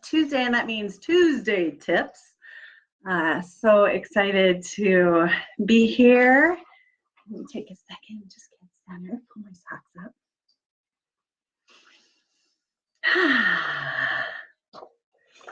Tuesday, and that means Tuesday tips. So excited to be here. Let me take a second, just get centered, pull my socks up.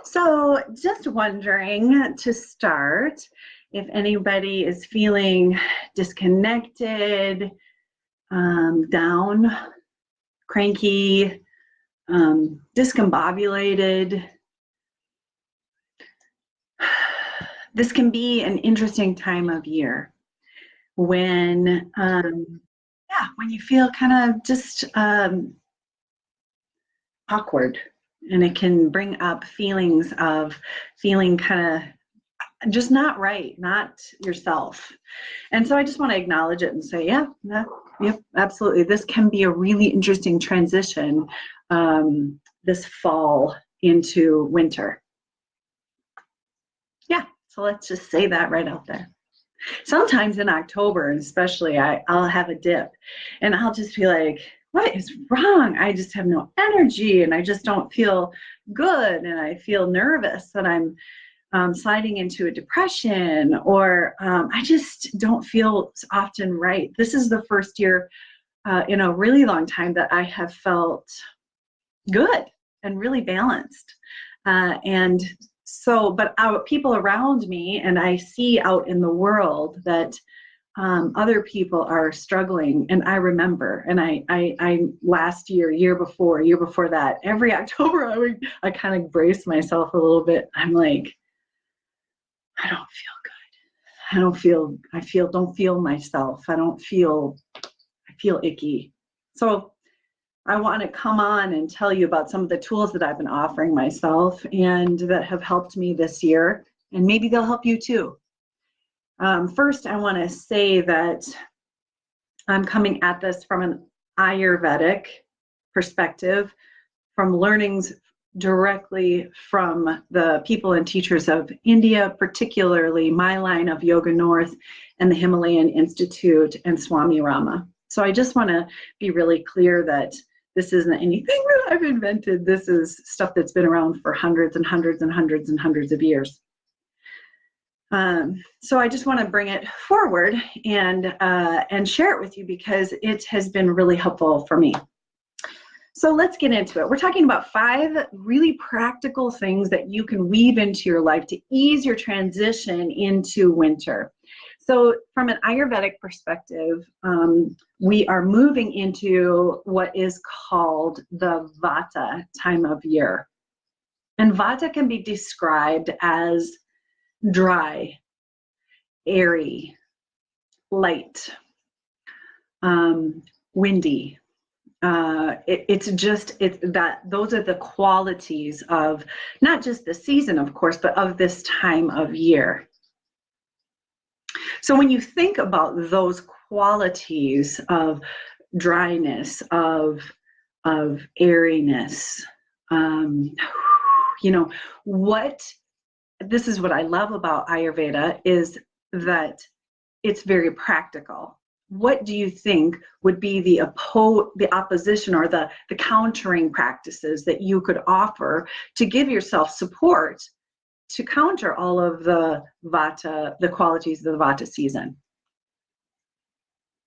So just wondering to start if anybody is feeling disconnected, down, cranky, discombobulated. This can be an interesting time of year when you feel kind of just awkward, and it can bring up feelings of feeling kind of just not right, not yourself. And so I just want to acknowledge it and say, yep, absolutely. This can be a really interesting transition this fall into winter. Yeah, so let's just say that right out there. Sometimes in October, especially, I'll have a dip and I'll just be like, what is wrong? I just have no energy and I just don't feel good, and I feel nervous that I'm sliding into a depression, or I just don't feel often right. This is the first year in a really long time that I have felt good and really balanced. And so, but people around me, and I see out in the world that other people are struggling, and I remember, and I last year before that, every October I kind of brace myself a little bit. I'm like, I don't feel good. Don't feel myself. I feel icky. So I want to come on and tell you about some of the tools that I've been offering myself and that have helped me this year, and maybe they'll help you too. First, I want to say that I'm coming at this from an Ayurvedic perspective, from learnings directly from the people and teachers of India, particularly my line of Yoga North and the Himalayan Institute and Swami Rama. So I just want to be really clear that this isn't anything that I've invented. This is stuff that's been around for hundreds and hundreds and hundreds and hundreds of years. So I just want to bring it forward and share it with you because it has been really helpful for me. So let's get into it. We're talking about 5 really practical things that you can weave into your life to ease your transition into winter. So from an Ayurvedic perspective, we are moving into what is called the Vata time of year. And Vata can be described as dry, airy, light, windy. Those are the qualities of not just the season, of course, but of this time of year. So when you think about those qualities of dryness, of airiness, this is what I love about Ayurveda, is that it's very practical. What do you think would be the opposition or the countering practices that you could offer to give yourself support to counter all of the Vata, the qualities of the Vata season?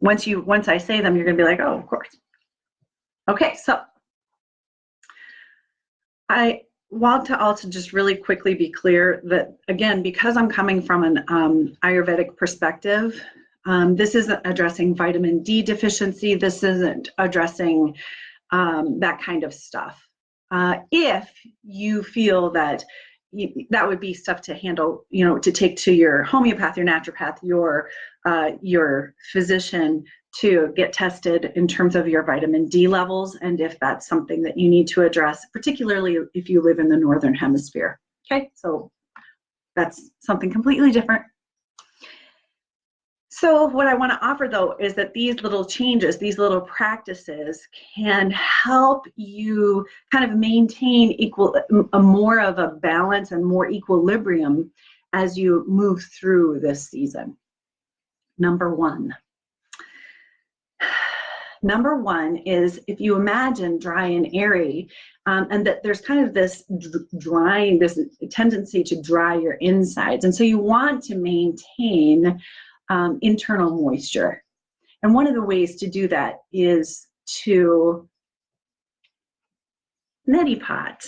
Once I say them, you're going to be like, oh, of course. Okay, so I want to also just really quickly be clear that, again, because I'm coming from an Ayurvedic perspective, this isn't addressing vitamin D deficiency. This isn't addressing that kind of stuff. If you feel that that would be stuff to handle, to take to your homeopath, your naturopath, your physician to get tested in terms of your vitamin D levels, and if that's something that you need to address, particularly if you live in the Northern Hemisphere. Okay, so that's something completely different. So what I want to offer, though, is that these little changes, these little practices can help you kind of maintain more of a balance and more equilibrium as you move through this season. Number 1, Number one is, if you imagine dry and airy, and that there's kind of this drying, this tendency to dry your insides. And so you want to maintain internal moisture. And one of the ways to do that is to neti pot.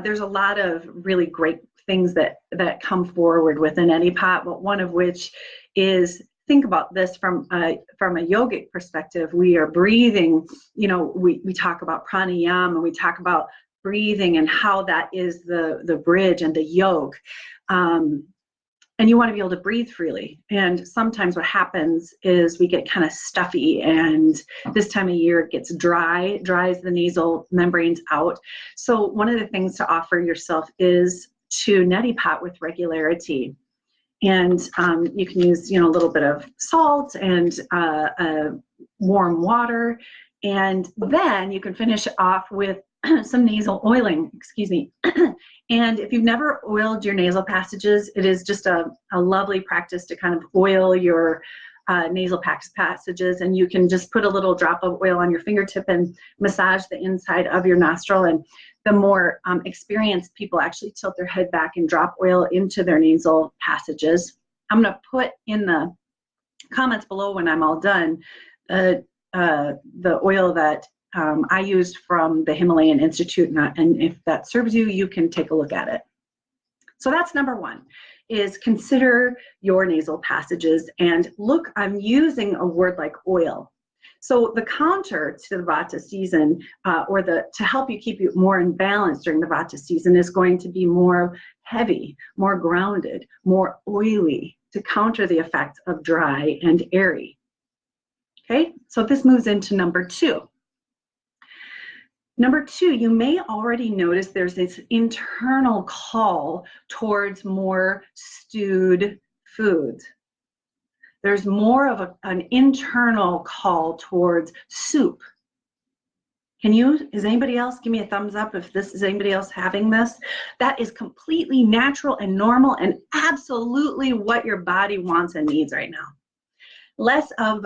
There's a lot of really great things that come forward with an neti pot, but one of which is, think about this from a yogic perspective. We are breathing, we talk about pranayama, and we talk about breathing and how that is the bridge and the yoke. And you want to be able to breathe freely. And sometimes what happens is we get kind of stuffy, and this time of year it gets dries the nasal membranes out. So one of the things to offer yourself is to neti pot with regularity. And you can use, a little bit of salt and warm water. And then you can finish off with some nasal oiling, excuse me. And if you've never oiled your nasal passages, it is just a lovely practice to kind of oil your nasal passages. And you can just put a little drop of oil on your fingertip and massage the inside of your nostril. And the more experienced people actually tilt their head back and drop oil into their nasal passages. I'm going to put in the comments below when I'm all done the oil that I used from the Himalayan Institute, and if that serves you, you can take a look at it. So that's number one, is consider your nasal passages and look, I'm using a word like oil. So the counter to the Vata season, to help you keep you more in balance during the Vata season, is going to be more heavy, more grounded, more oily, to counter the effects of dry and airy. Okay, so this moves into number two. Number two, you may already notice there's this internal call towards more stewed foods. There's more of an internal call towards soup. Is anybody else, give me a thumbs up if this is anybody else having this? That is completely natural and normal and absolutely what your body wants and needs right now. Less of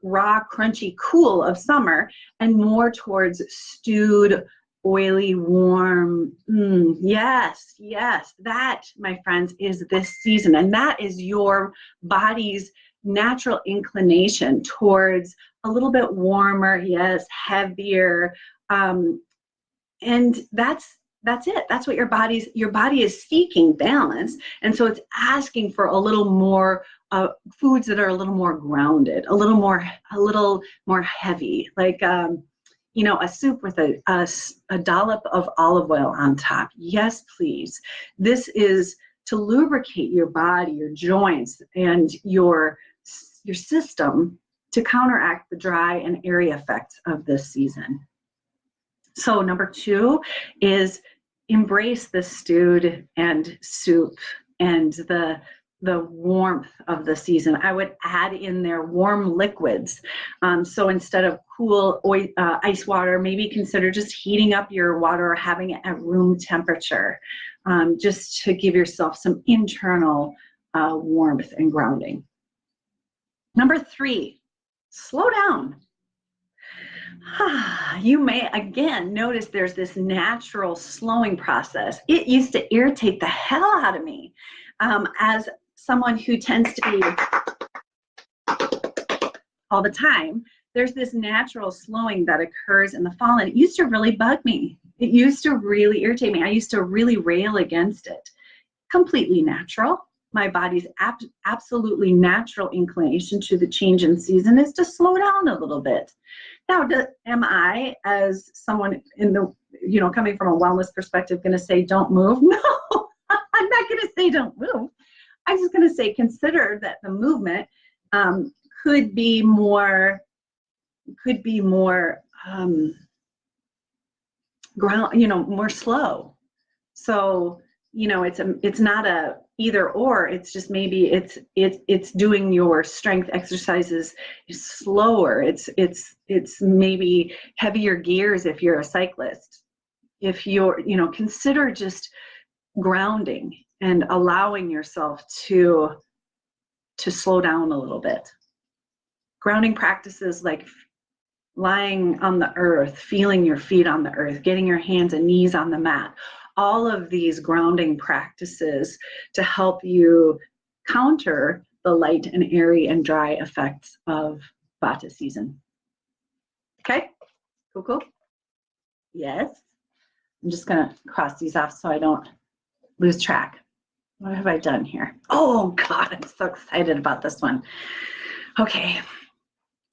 raw, crunchy, cool of summer, and more towards stewed, oily, warm. Yes, that, my friends, is this season. And that is your body's natural inclination towards a little bit warmer, yes, heavier. And that's it. That's what your body is seeking, balance. And so it's asking for a little more foods that are a little more grounded, a little more heavy, like a soup with a dollop of olive oil on top. Yes, please. This is to lubricate your body, your joints, and your system to counteract the dry and airy effects of this season. So number two is embrace the stewed and soup and the warmth of the season. I would add in there warm liquids. So instead of cool ice water, maybe consider just heating up your water or having it at room temperature, just to give yourself some internal warmth and grounding. Number three, slow down. You may again notice there's this natural slowing process. It used to irritate the hell out of me as someone who tends to be all the time. There's this natural slowing that occurs in the fall, and it used to really bug me. It used to really irritate me. I used to really rail against it. Completely natural. My body's absolutely natural inclination to the change in season is to slow down a little bit. Now, am I, as someone in the, coming from a wellness perspective, going to say don't move? No, I'm not going to say don't move. I'm just going to say consider that the movement could be more more slow. So it's not a either or. It's just maybe it's doing your strength exercises slower. It's maybe heavier gears if you're a cyclist. If you're consider just grounding and allowing yourself to slow down a little bit. Grounding practices like lying on the earth, feeling your feet on the earth, getting your hands and knees on the mat. All of these grounding practices to help you counter the light and airy and dry effects of Vata season. Okay, cool. Yes. I'm just gonna cross these off so I don't lose track. What have I done here? Oh God, I'm so excited about this one. Okay,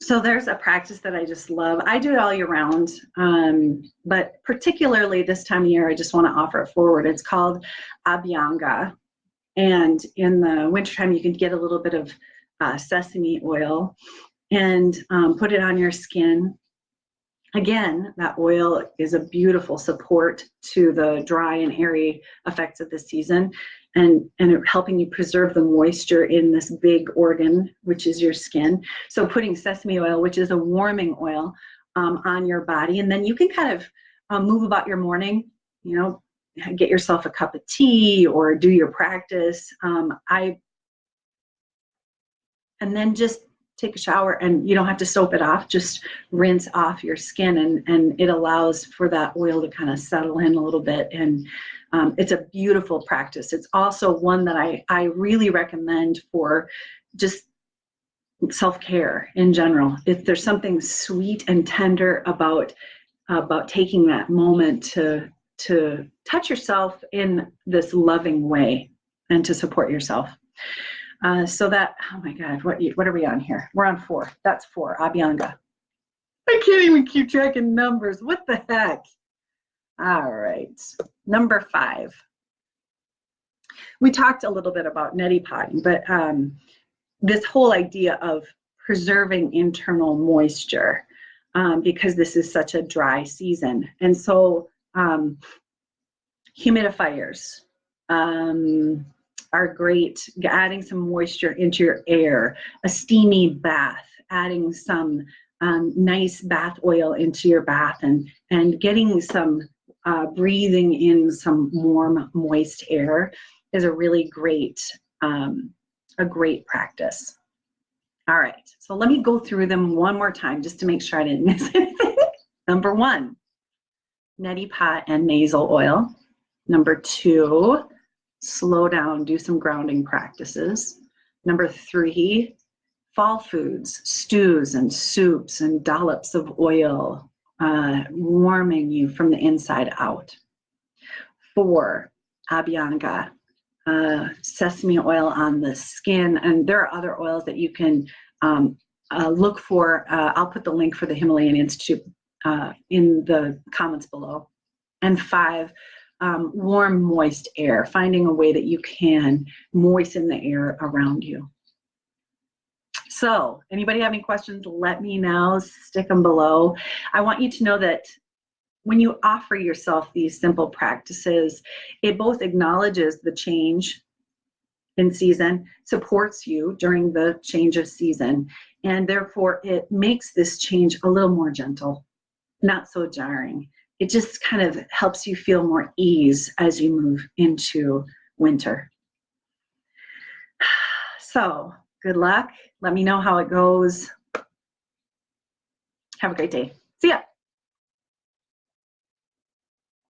so there's a practice that I just love. I do it all year round, but particularly this time of year, I just want to offer it forward. It's called Abhyanga. And in the wintertime, you can get a little bit of sesame oil and put it on your skin. Again, that oil is a beautiful support to the dry and airy effects of the season, and helping you preserve the moisture in this big organ, which is your skin. So putting sesame oil, which is a warming oil, on your body, and then you can kind of move about your morning, you know, get yourself a cup of tea or do your practice. And then just take a shower, and you don't have to soap it off, just rinse off your skin, and it allows for that oil to kind of settle in a little bit. And it's a beautiful practice. It's also one that I really recommend for just self-care in general. If there's something sweet and tender about taking that moment to touch yourself in this loving way and to support yourself. So that, oh my God, what are we on here? We're on 4. That's 4, Abhyanga. I can't even keep track of numbers. What the heck? All right, number 5. We talked a little bit about neti potting, but this whole idea of preserving internal moisture, because this is such a dry season. And so humidifiers are great, adding some moisture into your air, a steamy bath, adding some nice bath oil into your bath, and getting some breathing in some warm, moist air is a really great practice. All right, so let me go through them one more time just to make sure I didn't miss anything. Number 1, neti pot and nasal oil. Number 2, slow down, do some grounding practices. Number 3, fall foods, stews and soups and dollops of oil, warming you from the inside out. 4, Abhyanga, sesame oil on the skin. And there are other oils that you can look for. I'll put the link for the Himalayan Institute in the comments below. And 5, warm, moist air, finding a way that you can moisten the air around you. So, anybody have any questions, let me know, stick them below. I want you to know that when you offer yourself these simple practices, it both acknowledges the change in season, supports you during the change of season, and therefore it makes this change a little more gentle, not so jarring. It just kind of helps you feel more ease as you move into winter. So, good luck. Let me know how it goes. Have a great day. See ya.